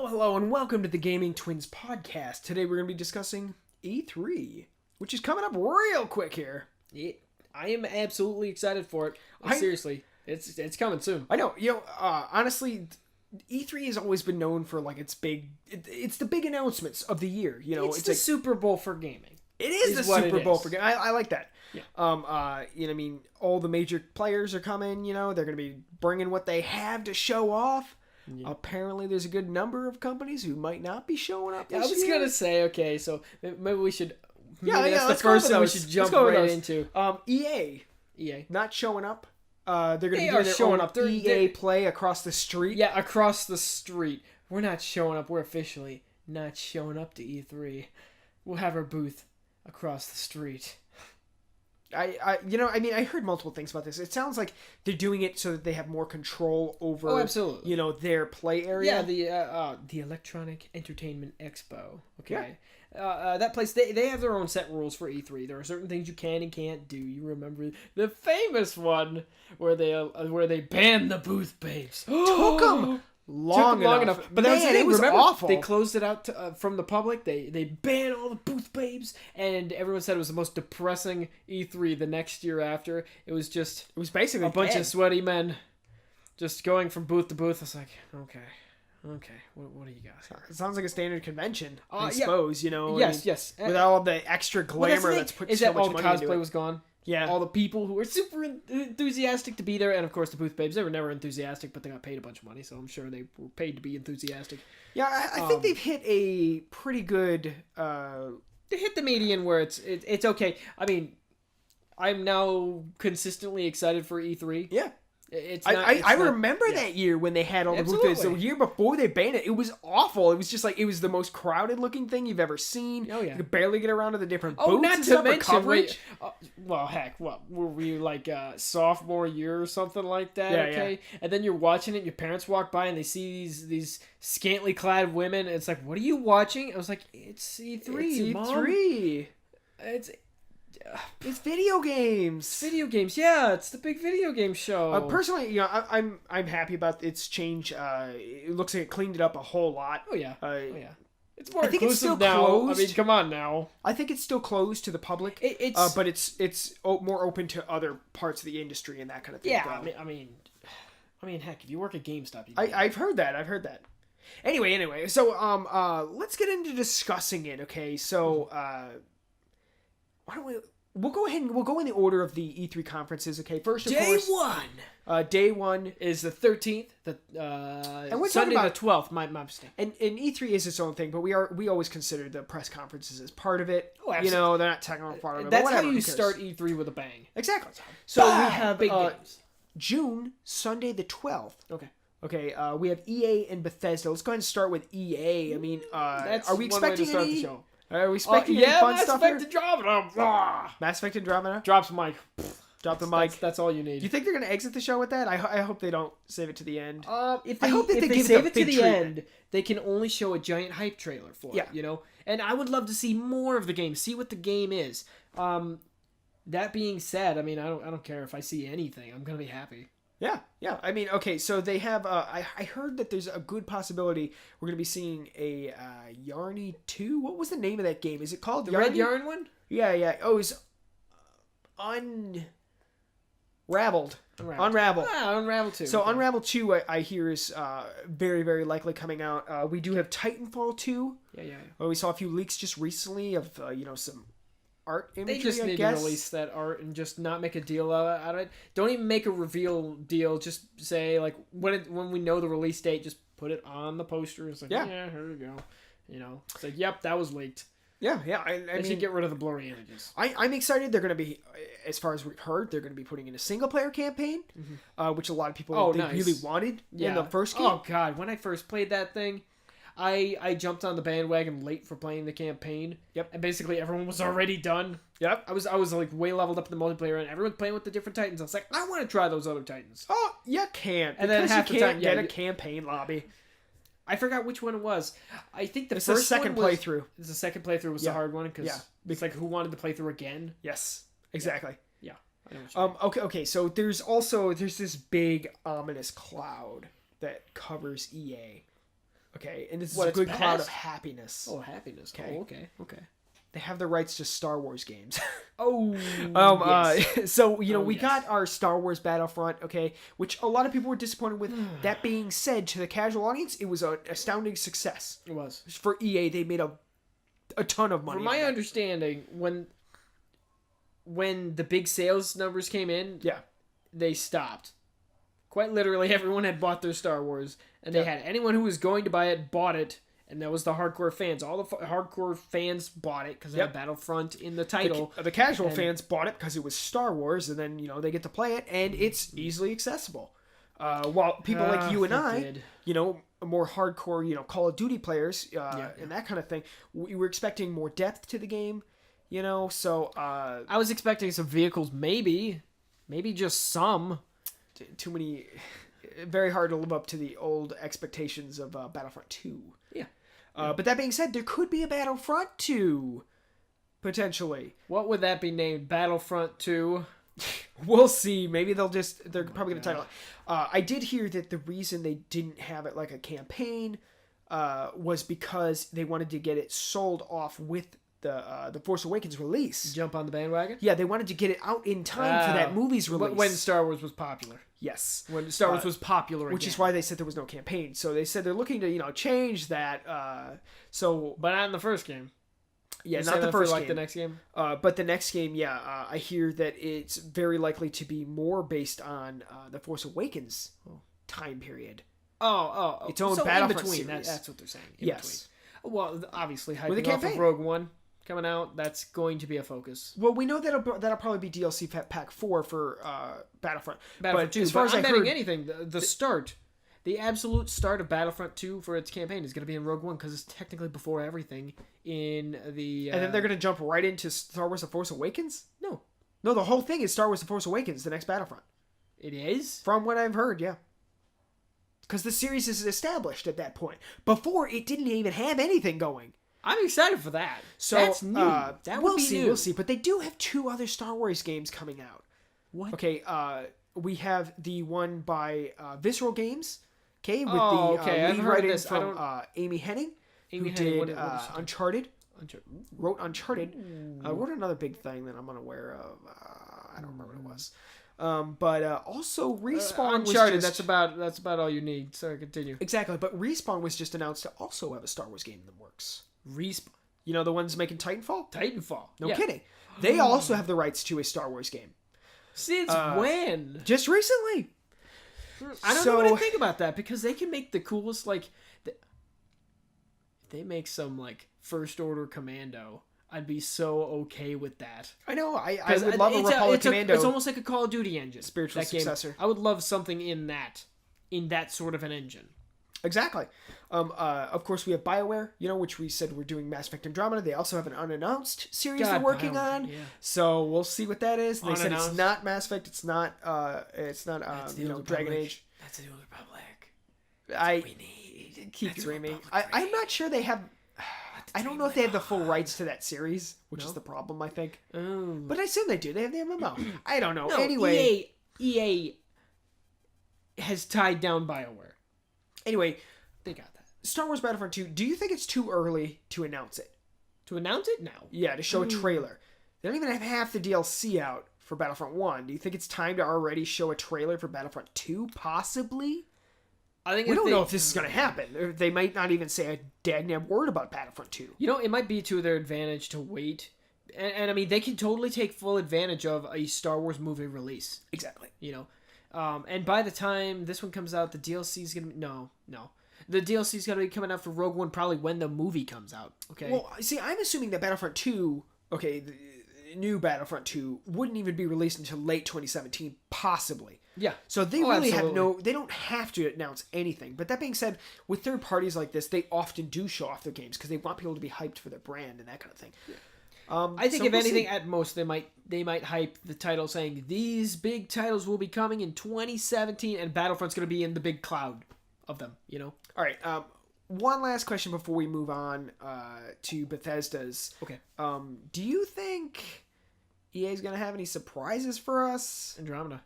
Hello, and welcome to the Gaming Twins podcast. Today we're going to be discussing E3, which is coming up real quick here. I am absolutely excited for it. Seriously, it's coming soon. I know. Honestly, E3 has always been known for its big. It's the big announcements of the year. It's the Super Bowl for gaming. It is the Super Bowl for gaming. I like that. Yeah. All the major players are coming. They're going to be bringing what they have to show off. Yeah. Apparently, there's a good number of companies who might not be showing up this year. I was going to say, okay, so maybe we should... That's the first thing we should jump right into. EA. Not showing up. They're going to be doing their own up. EA Play across the street. Yeah, across the street. We're not showing up. We're officially not showing up to E3. We'll have our booth across the street. I heard multiple things about this. It sounds like they're doing it so that they have more control over, absolutely. Their play area. Yeah, the Electronic Entertainment Expo. Okay. Yeah. That place, they have their own set rules for E3. There are certain things you can and can't do. You remember the famous one where they banned the booth babes. Took them long enough. But it was awful. They closed it out from the public. They banned all the booth babes, and everyone said it was the most depressing E3 the next year after. It was basically a bunch of sweaty men just going from booth to booth. I was like, okay, what do you got here? It sounds like a standard convention, I suppose, Yes. With all the extra glamour that's put so much money into it. All the cosplay was gone. Yeah. All the people who were super enthusiastic to be there, and of course the booth babes, they were never enthusiastic, but they got paid a bunch of money, so I'm sure they were paid to be enthusiastic. Yeah, I think they've hit a pretty good... They hit the median where it's okay. I mean, I'm now consistently excited for E3. Yeah. I remember that year when they had all the booth babes. The year before they banned it, it was awful. It was just it was the most crowded looking thing you've ever seen. Oh yeah, you could barely get around to the different booths. Not to mention coverage. Well, heck, what were we sophomore year or something like that? Yeah, okay, yeah. And then you're watching it. Your parents walk by and they see these scantily clad women. And it's like, what are you watching? I was like, it's E3. It's Mom. E3. It's video games. Yeah, it's the big video game show. Personally, I'm happy about its change. It looks like it cleaned it up a whole lot. Oh yeah. It's more I think it's still now. closed. I mean, come on now. I think it's still closed to the public. But it's more open to other parts of the industry and that kind of thing. Yeah, I mean, heck, if you work at GameStop, I've heard that. Anyway, so let's get into discussing it. Okay, so why don't we'll go ahead and we'll go in the order of the E3 conferences. Okay, first of course, day one is the 13th. And we're Sunday the 12th. My mistake. And E3 is its own thing, but we always consider the press conferences as part of it. Oh, absolutely. They're not technical part of it. That's how you start E3 with a bang. Exactly. So we have big games. June, Sunday the 12th. Okay, we have EA and Bethesda. Let's go ahead and start with EA. I mean, that's are we expecting one way to start the show. Are we expecting any fun stuff here? Mass Effect Andromeda. Mass Effect Andromeda? Drops mic. Drop the mic. That's all you need. Do you think they're going to exit the show with that? I hope they don't save it to the end. If they save it to the end, they can only show a giant hype trailer for it, And I would love to see more of the game, see what the game is. That being said, I mean, I don't care if I see anything. I'm going to be happy. Yeah. I mean, okay, so they have... I heard that there's a good possibility we're going to be seeing a Yarny 2. What was the name of that game? Is it called the Red Yarn one? Yeah. Oh, it's Unraveled. Unravel. Unravel 2. So Unravel 2, I hear, is very, very likely coming out. We do have Titanfall 2. Yeah. Well, we saw a few leaks just recently of, some... art imagery, they just need to release that art and just not make a deal out of it. Don't even make a reveal deal. Just say when we know the release date, just put it on the poster. It's here we go. It's like, yep, that was leaked. Yeah. I mean, should get rid of the blurry images. I'm excited. They're going to be, as far as we've heard, they're going to be putting in a single player campaign, which a lot of people really wanted in the first game. Oh god, when I first played that thing. I jumped on the bandwagon late for playing the campaign. Yep. And basically everyone was already done. Yep. I was way leveled up in the multiplayer and everyone's playing with the different Titans. I was like, I want to try those other Titans. Oh, you can't. And then half the time, get a campaign lobby. I forgot which one it was. I think it's the second playthrough. The second playthrough was the hard one because it's like who wanted to play through again. Yes, exactly. Yeah. I know what Okay. So there's this big ominous cloud that covers EA. Okay, and this is a good cloud of happiness. Oh, happiness. Okay. Oh, okay. They have the rights to Star Wars games. Yes. So, we got our Star Wars Battlefront, okay, which a lot of people were disappointed with. That being said, to the casual audience, it was an astounding success. It was. For EA, they made a ton of money. From my understanding, when the big sales numbers came in, they stopped. Quite literally, everyone had bought their Star Wars, and they had anyone who was going to buy it bought it, and that was the hardcore fans. All the hardcore fans bought it because they had Battlefront in the title. The casual fans bought it because it was Star Wars, and then they get to play it, and it's easily accessible. While people like you and I, more hardcore, Call of Duty players, and that kind of thing, we were expecting more depth to the game. So I was expecting some vehicles, maybe just some. Too many. Very hard to live up to the old expectations of Battlefront 2. Yeah. But that being said, there could be a Battlefront 2 potentially. What would that be named? Battlefront 2. We'll see. Maybe they're probably going to title it. I did hear that the reason they didn't have it like a campaign was because they wanted to get it sold off with the Force Awakens release. Jump on the bandwagon? Yeah, they wanted to get it out in time for that movie's release. When Star Wars was popular. Yes. When Star Wars was popular again. Which is why they said there was no campaign. So they said they're looking to, change that. But not in the first game. Yeah, not the first game. Like the next game? But the next game, I hear that it's very likely to be more based on the Force Awakens time period. Oh. Its own Battlefront in between. series. That's what they're saying. Yes. Between. Well, obviously, with hyping off of Rogue One coming out, that's going to be a focus. Well, we know that'll probably be DLC Pack 4 for Battlefront. Battlefront 2. As far as I'm betting anything, the absolute start of Battlefront 2 for its campaign is going to be in Rogue One because it's technically before everything in the... And then they're going to jump right into Star Wars The Force Awakens? No, the whole thing is Star Wars The Force Awakens, the next Battlefront. It is? From what I've heard, yeah. Because the series is established at that point. Before, it didn't even have anything going. I'm excited for that. So, that's new. We'll see. But they do have 2 other Star Wars games coming out. What? Okay, we have the one by Visceral Games. Okay, with the lead writing from Amy Hennig, who did Uncharted. Wrote Uncharted. Wrote another big thing that I'm unaware of. I don't remember what it was. But also Respawn Uncharted, was just... that's about all you need. Sorry, continue. Exactly, but Respawn was just announced to also have a Star Wars game in the works. Respawn. The ones making Titanfall? Titanfall. No kidding. They also have the rights to a Star Wars game. Since when? Just recently. I don't know what to think about that because they can make the coolest, if they make some, First Order Commando, I'd be so okay with that. I know. I would love a Republic Commando. It's almost like a Call of Duty engine. Spiritual successor. I would love something in that sort of an engine. Exactly. Of course, we have BioWare, which we said we're doing Mass Effect Andromeda. They also have an unannounced series they're working on. Yeah. So we'll see what that is. They said it's not Mass Effect. It's not Dragon Age. That's the Old Republic. We need. Keep dreaming. I'm not sure they have... I don't know if they have the full rights to that series, which is the problem, I think. Oh. But I assume they do. They have the MMO. I don't know. No, anyway... EA has tied down BioWare. Anyway, they got that. Star Wars Battlefront 2, do you think it's too early to announce it? To announce it? No. Yeah, to show a trailer. They don't even have half the DLC out for Battlefront 1. Do you think it's time to already show a trailer for Battlefront 2? Possibly? We don't know if this is going to happen. They might not even say a dagnam word about Battlefront 2. It might be to their advantage to wait. And I mean, they can totally take full advantage of a Star Wars movie release. Exactly. And by the time this one comes out, the DLC is going to be... No. The DLC is going to be coming out for Rogue One probably when the movie comes out. Okay. Well, see, I'm assuming that Battlefront 2... Okay, the new Battlefront 2 wouldn't even be released until late 2017, possibly. Yeah. So they really have they don't have to announce anything. But that being said, with third parties like this, they often do show off their games because they want people to be hyped for their brand and that kind of thing. Yeah. I think if anything, at most, they might hype the title saying, these big titles will be coming in 2017 and Battlefront's going to be in the big cloud of them, All right. One last question before we move on to Bethesda's. Okay. Do you think EA is going to have any surprises for us? Andromeda.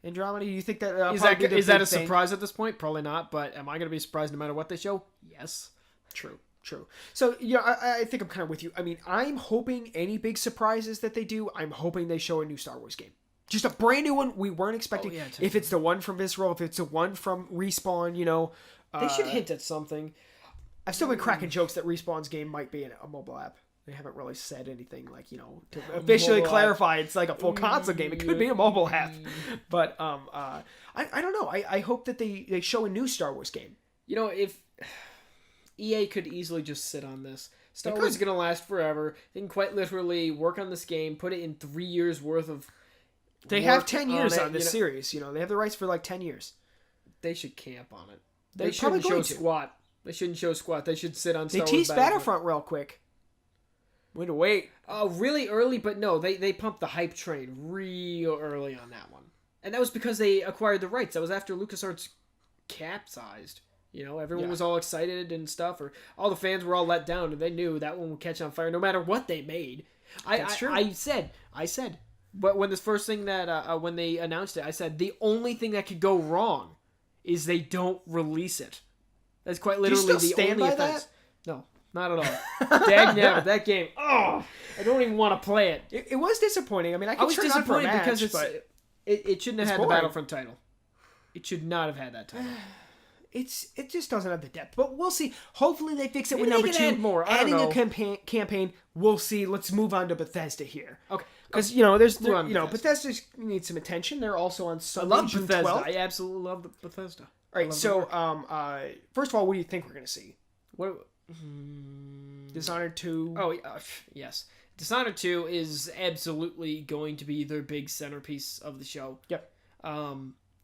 Andromeda, you think that is that a surprise at this point? Probably not. But am I going to be surprised no matter what they show? Yes. True. So I think I'm kind of with you. I mean, I'm hoping any big surprises that they do. I'm hoping they show a new Star Wars game, just a brand new one we weren't expecting. If it's the one from Visceral, if it's the one from Respawn, they should hint at something. I've still been cracking jokes that Respawn's game might be a mobile app. They haven't really said anything to officially clarify it's like a full console game. It could be a mobile app, but I don't know. I hope that they show a new Star Wars game. If EA could easily just sit on this. Star Wars is going to last forever. They can quite literally work on this game, put it in 3 years worth of. They have 10 years on this series. They have the rights for like 10 years. They should camp on it. They shouldn't show squat. They shouldn't show squat. They should sit on Star Wars. They teased Battlefront real quick. Way to wait. Oh, really early, but no, they pumped the hype train real early on that one. And that was because they acquired the rights. That was after LucasArts capsized. Everyone was all excited and stuff, or all the fans were all let down, and they knew that one would catch on fire no matter what they made. That's true. I said, but when this first thing that when they announced it, I said the only thing that could go wrong is they don't release it. That's quite literally the only offense. No, not at all. Dagnabbit, that game. Oh, I don't even want to play it. It was disappointing. I mean, I was disappointed because it shouldn't have had the Battlefront title. It should not have had that title. It just doesn't have the depth, but we'll see. Hopefully they fix it with Maybe number 2. More. Adding a campaign. We'll see. Let's move on to Bethesda here. Okay. Because Bethesda needs some attention. They're also on Sunday, I love June Bethesda. 12th. I absolutely love Bethesda. All right. So first of all, what do you think we're going to see? What? Dishonored 2. Oh yes. Dishonored 2 is absolutely going to be their big centerpiece of the show. Yep.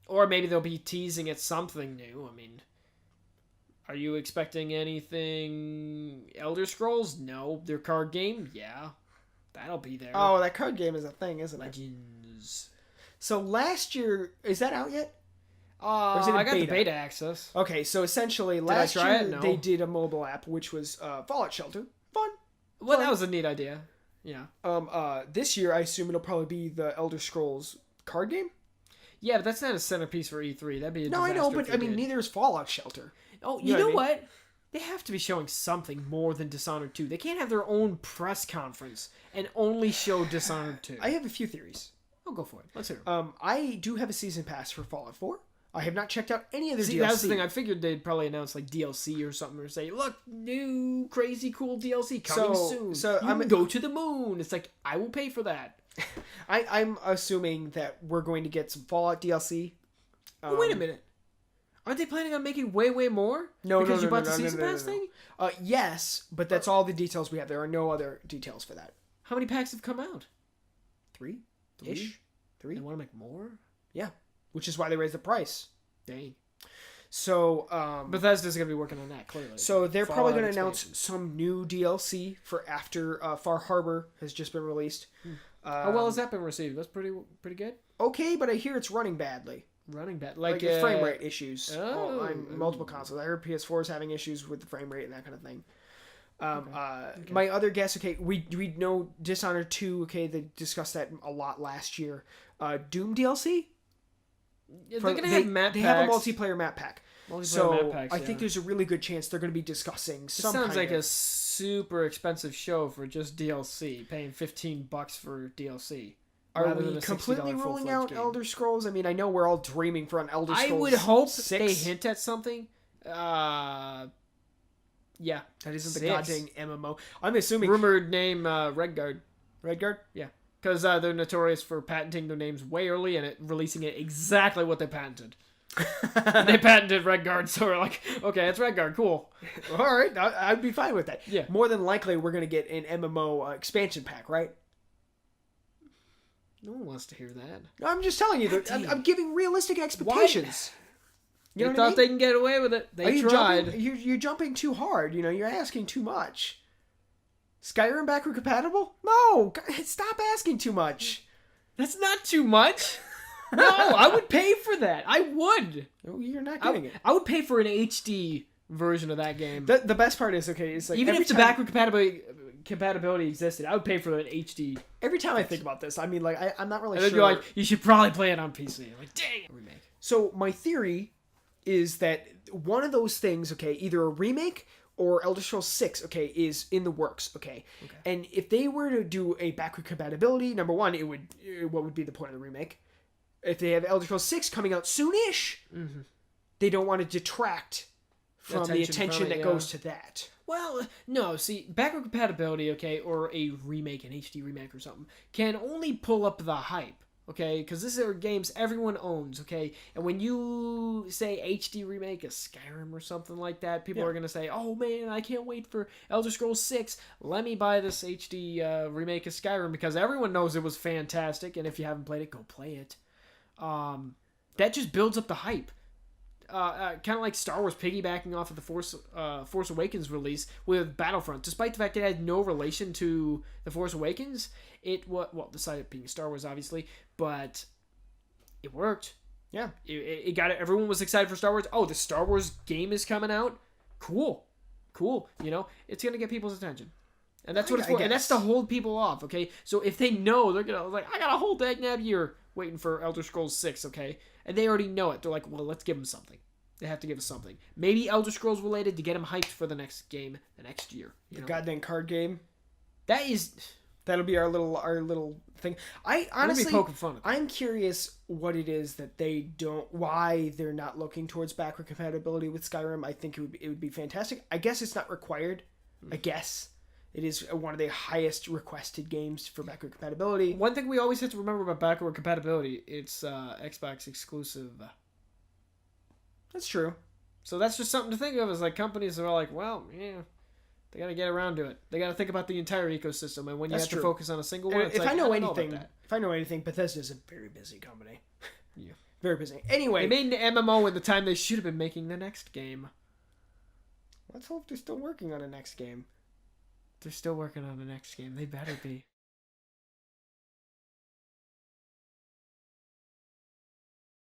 Or maybe they'll be teasing at something new. I mean, are you expecting anything Elder Scrolls? No. Their card game? Yeah. That'll be there. Oh, that card game is a thing, isn't it? Legends. So last year, is that out yet? I got the beta access. Okay, so essentially last year they did a mobile app, which was Fallout Shelter. Fun. Well, that was a neat idea. Yeah. This year I assume it'll probably be the Elder Scrolls card game. Yeah, but that's not a centerpiece for E3. That'd be a disaster. No, I know, but I mean, neither is Fallout Shelter. Oh, you know what? They have to be showing something more than Dishonored 2. They can't have their own press conference and only show Dishonored 2. I have a few theories. I'll go for it. Let's hear it. I do have a season pass for Fallout 4. I have not checked out any of their DLC. That was the thing. I figured they'd probably announce like DLC or something, or say, "Look, new crazy cool DLC coming soon. So I'm gonna go to the moon." It's like, I will pay for that. I'm assuming that we're going to get some Fallout DLC. Wait a minute. Aren't they planning on making way more? No, because you bought the season pass thing? Yes, but that's all the details we have. There are no other details for that. How many packs have come out? 3-ish. 3. They want to make more? Yeah, which is why they raised the price. Dang. So Bethesda's gonna be working on that clearly. So they're probably gonna announce some new DLC for after Far Harbor has just been released. How well has that been received? That's pretty good. Okay, but I hear it's running badly. Like frame rate issues on multiple consoles. I heard PS4 is having issues with the frame rate and that kind of thing. Okay. My other guess, okay, we know Dishonored 2, okay, they discussed that a lot last year. Doom DLC? Yeah, they're gonna have map packs. They have a multiplayer map pack. I think there's a really good chance they're going to be discussing some kind of... It sounds like a super expensive show for just DLC, paying $15 for DLC. Are we completely ruling out game. Elder Scrolls? I mean, I know we're all dreaming for an Elder Scrolls I would hope 6. they hint at something. Yeah. That isn't the goddamn MMO. I'm assuming... Rumored name, Redguard. Redguard? Yeah. Because they're notorious for patenting their names way early and releasing it exactly what they patented. They patented Redguard, so we're like, okay, it's Redguard, cool. All right, I'd be fine with that. Yeah. More than likely, we're going to get an MMO expansion pack, right? No one wants to hear that. No, I'm just telling you. I'm giving realistic expectations. You thought they can get away with it. They tried. You're jumping too hard. You're asking too much. Skyrim backward compatible? No! Stop asking too much. That's not too much. No, I would pay for that. I would. No, you're not getting it. I would pay for an HD version of that game. The best part is, okay, it's like even if the backward compatibility existed, I would pay for an HD. Every time I think about this, I mean, like, I'm not really sure. sure. You're like, you should probably play it on PC. I'm like, dang it, remake. So my theory is that one of those things, okay, either a remake or Elder Scrolls 6, okay, is in the works, okay? And if they were to do a backward compatibility, number one, what would be the point of the remake? If they have Elder Scrolls 6 coming out soonish, they don't want to detract from the attention that goes to that. Well, no, see, backward compatibility, okay, or a remake, an HD remake or something, can only pull up the hype. Okay, because these are games everyone owns, okay? And when you say HD remake of Skyrim or something like that, people are going to say, oh man, I can't wait for Elder Scrolls 6. Let me buy this HD remake of Skyrim because everyone knows it was fantastic. And if you haven't played it, go play it. That just builds up the hype. Kind of like Star Wars piggybacking off of the Force Awakens release with Battlefront. Despite the fact it had no relation to the Force Awakens, it was, well, besides it being Star Wars, obviously, but it worked. Yeah. It got it. Everyone was excited for Star Wars. Oh, the Star Wars game is coming out. Cool. You know, it's going to get people's attention. And that's what it's for. And that's to hold people off, okay? So if they know, they're going to, like, I got a whole dang year waiting for Elder Scrolls 6, okay? And they already know it. They're like, well, let's give them something. They have to give us something. Maybe Elder Scrolls related to get them hyped for the next game, the next year. The goddamn card game. That'll be our little thing. I honestly, poking fun. I'm curious what it is that they don't, why they're not looking towards backward compatibility with Skyrim. I think it would be fantastic. I guess it's not required. I guess it is one of the highest requested games for backward compatibility. One thing we always have to remember about backward compatibility, it's Xbox exclusive. That's true. So that's just something to think of. Is like companies are like, well, yeah, they got to get around to it. They got to think about the entire ecosystem, and when you have to focus on a single one, it's if like, I know anything, Bethesda is a very busy company. Yeah, very busy. Anyway, they made an MMO in the time they should have been making the next game. Let's hope they're still working on the next game. They're still working on the next game. They better be.